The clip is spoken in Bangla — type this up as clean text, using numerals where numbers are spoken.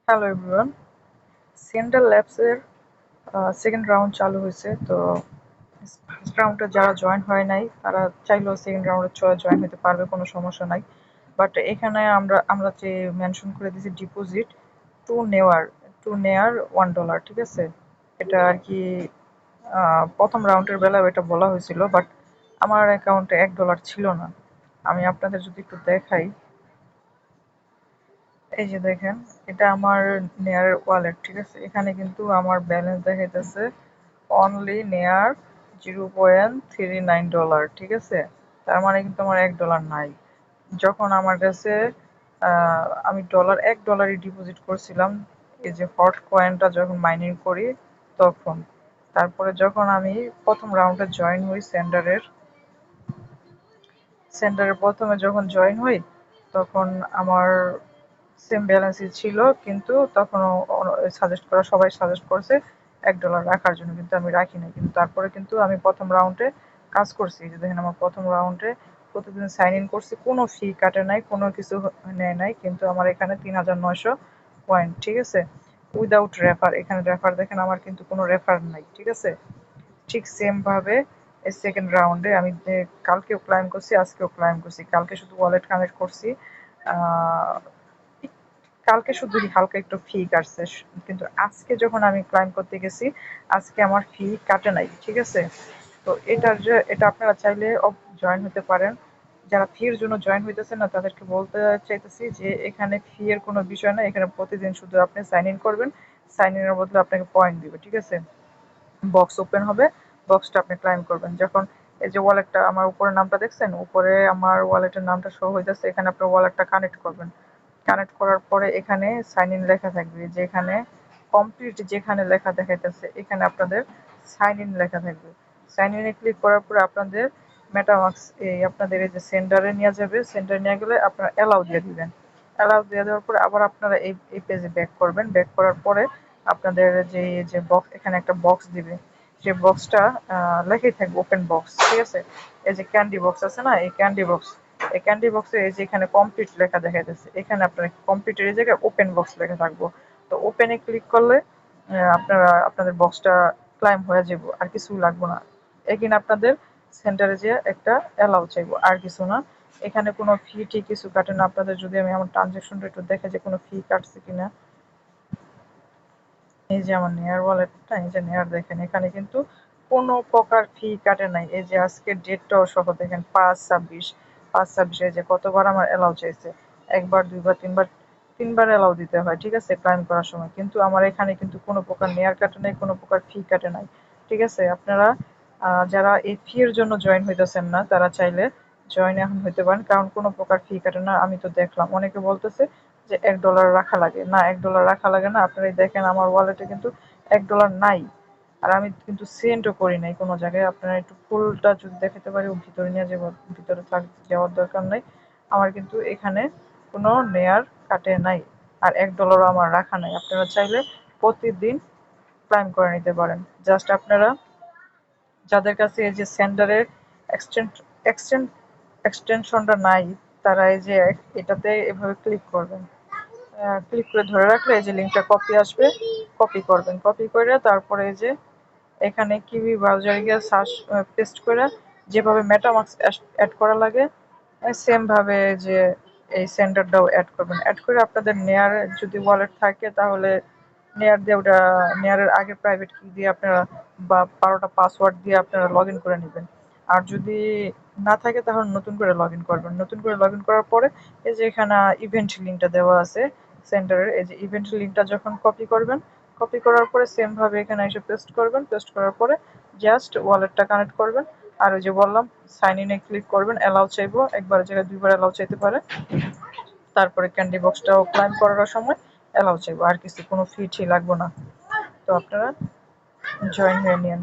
হ্যালো এভরিওয়ান, সেন্ট্রাল ল্যাবসের সেকেন্ড রাউন্ড চালু হয়েছে। তো ফার্স্ট রাউন্ডে যারা জয়েন হয় নাই তারা চাইলেও সেকেন্ড রাউন্ডে জয়েন হতে পারবে, কোনো সমস্যা নাই। বাট এখানে আমরা যে মেনশন করে দিয়েছি ডিপোজিট টু নেয়ার $1, ঠিক আছে। এটা আর কি প্রথম রাউন্ডের বেলায় এটা বলা হয়েছিল, বাট আমার অ্যাকাউন্টে $1 ছিল না। আমি আপনাদের যদি একটু দেখাই, এই যে দেখেন, এটা আমার নেয়ার ওয়ালেট, ঠিক আছে। এখানে কিন্তু আমার ব্যালেন্স দেখাইতেছে অনলি নেয়ার $0.39, ঠিক আছে। তার মানে কিন্তু আমার $1 নাই। যখন আমার কাছে আমি $1 ডিপোজিট করছিলাম, এই যে হট কয়েনটা যখন মাইনিং করি তখন। তারপরে যখন আমি প্রথম রাউন্ডে জয়েন হই সেন্টারে প্রথমে যখন জয়েন হই, তখন আমার সেম ব্যালেন্সই ছিল, কিন্তু তখনও সবাই সাজেস্ট করছে $1 রাখার জন্য, কিন্তু আমি রাখি নাই। কিন্তু তারপরে কিন্তু আমি প্রথম রাউন্ডে কাজ করছি, যে দেখেন আমার প্রথম রাউন্ডে প্রতিদিন সাইন ইন করছি, কোনো ফি কাটে নাই, কোনো কিছু নেয় নাই, কিন্তু আমার এখানে 3900 পয়েন্ট, ঠিক আছে, উইদাউট রেফার। এখানে রেফার দেখেন, আমার কিন্তু কোনো রেফার নাই, ঠিক আছে। ঠিক সেম ভাবে এই সেকেন্ড রাউন্ডে আমি কালকেও ক্লাইম করছি, আজকেও ক্লাইম করছি। কালকে শুধু ওয়ালেট কানেক্ট করছি, আহ, কালকে শুধু হালকা একটু ফি কাটছে, কিন্তু আজকে যখন আমি ক্লাইম করতে গেছি, আজকে আমার ফি কাটে নাই, ঠিক আছে। তো এটা আপনারা চাইলে জয়েন হতে পারেন। যারা ফির জন্য জয়েন হইতেছে না, তাদেরকে বলতে চাইতেছি যে এখানে ফি এর কোনো বিষয় না। এখানে প্রতিদিন শুধু আপনি সাইন ইন করবেন, সাইন ইনের বদলে আপনাকে পয়েন্ট দিবে, ঠিক আছে। বক্স ওপেন হবে, বক্সটা আপনি ক্লাইম করবেন। যখন এই যে ওয়ালেটটা, আমার উপরে নামটা দেখছেন, উপরে আমার ওয়ালেটের নামটা শো হইতেছে, এখানে আপনার ওয়ালেটটা কানেক্ট করবেন। কানেক্ট করার পরে এখানে সাইন ইন লেখা থাকবে, যেখানে কমপ্লিট যেখানে লেখা দেখাইতেছে, এখানে আপনাদের সাইন ইন লেখা থাকবে। সাইন ইনে ক্লিক করার পরে আপনাদের মেটামাক্স এই আপনাদের এই যে সেন্টারে নিয়ে যাবে। সেন্টারে নিয়ে গেলে আপনারা অ্যালাউ দিয়ে দিবেন। অ্যালাউ দিয়ে দেওয়ার পরে আবার আপনারা এই পেজে ব্যাক করবেন। ব্যাক করার পরে আপনাদের যে বক্স, এখানে একটা বক্স দিবে, যে বক্সটা লেখাই থাকবে ওপেন বক্স, ঠিক আছে। এই যে ক্যান্ডি বক্স আছে না, এই ক্যান্ডি বক্সে এই যে এখানে কমপ্লিট লেখা দেখা যাচ্ছে, এখানে আপনার কমপ্লিটের এই জায়গায় ওপেন বক্স লেখা থাকবো। তো ওপেনে ক্লিক করলে আপনারা আপনাদের বক্সটা ক্লাইম হয়ে যাব, আর কিছু লাগবে না। এখানে আপনাদের সেন্টারে যে একটা অ্যালাউ চাইবো, আর কিছু না। এখানে কোনো ফি টি কিছু কাটে না আপনাদের। যদি আমি আমার ট্রানজেকশনটা একটু দেখে যে কোনো ফি কাটছে কিনা, এই যে আমার নেয়ার ওয়ালেটটা, এই যে নেয়ার দেখেন, এখানে কিন্তু কোনো প্রকার ফি কাটে নাই। এই যে আজকের ডেটটাও সহ দেখেন, 5/26, এই যে কতবার আমার অ্যালাউ চাইছে, একবার, দুইবার, তিনবার, তিনবার অ্যালাউ দিতে হয়, ঠিক আছে, ক্লাইম করার সময়। কিন্তু আমার এখানে কিন্তু কোনো প্রকার নেয়ার কাটে নাই, কোনো প্রকার ফি কাটে নাই, ঠিক আছে। আপনারা যারা এই ফি এর জন্য জয়েন হইতেছেন না, তারা চাইলে জয়েন এখন হইতে পারেন, কারণ কোনো প্রকার ফি কাটে না। আমি তো দেখলাম অনেকে বলতেছে যে $1 রাখা লাগে, না $1 রাখা লাগে না। আপনারা দেখেন আমার ওয়ালেটে কিন্তু $1 নাই, আর আমি কিন্তু সেন্ডও করি নাই কোনো জায়গায়। আপনারা একটু ফুলটা যদি দেখাতে পারি, ভিতরে নিয়ে যাবো, ভিতরে যাওয়ার দরকার নাই। আমার কিন্তু এখানে কোনো নেয়ার কাটে নাই, আর $1 আমার রাখা নাই। আপনারা চাইলে প্রতিদিন ক্লাইম করে নিতে পারেন। জাস্ট আপনারা যাদের কাছে এই যে সেন্ডারের এক্সটেন্ট এক্সটেন্ট এক্সটেনশনটা নাই, তারা এই যে এটাতে এভাবে ক্লিক করবেন। ক্লিক করে ধরে রাখলে এই যে লিঙ্কটা কপি আসবে, কপি করবেন। কপি করে তারপরে এই যে এখানে কিউই ব্রাউজারে গিয়ে সার্চ পেস্ট করে যেভাবে মেটামাস্ক অ্যাড করা লাগে, সেম ভাবে যে এই সেন্টারটাও অ্যাড করবেন। অ্যাড করে আপনাদের নেয়ার যদি ওয়ালেট থাকে, তাহলে নেয়ার দিয়ে ওটা, নেয়ারের আগে প্রাইভেট কি দিয়ে আপনারা বা 12টা পাসওয়ার্ড দিয়ে আপনারা লগ ইন করে নেবেন। আর যদি না থাকে, তাহলে নতুন করে লগ ইন করবেন। নতুন করে লগ ইন করার পরে এই যে এখানে ইভেন্ট লিঙ্কটা দেওয়া আছে সেন্টারের, এই যে ইভেন্ট লিঙ্কটা যখন কপি করবেন, কপি করার পরে সেম ভাবে এখানে এসে পেস্ট করবেন। পেস্ট করার পরে জাস্ট ওয়ালেটটা কানেক্ট করবেন, আর ওই যে বললাম সাইন ইনে ক্লিক করবেন। অ্যালাউ চাইবো, একবার জায়গায় দুইবার অ্যালাউ চাইতে পারে। তারপরে ক্যান্ডি বক্সটাও ক্লাইম করার সময় অ্যালাউ চাইবো, আর কিছু কোনো ফি টি লাগবে না। তো আপনারা জয়েন হয়ে নিন।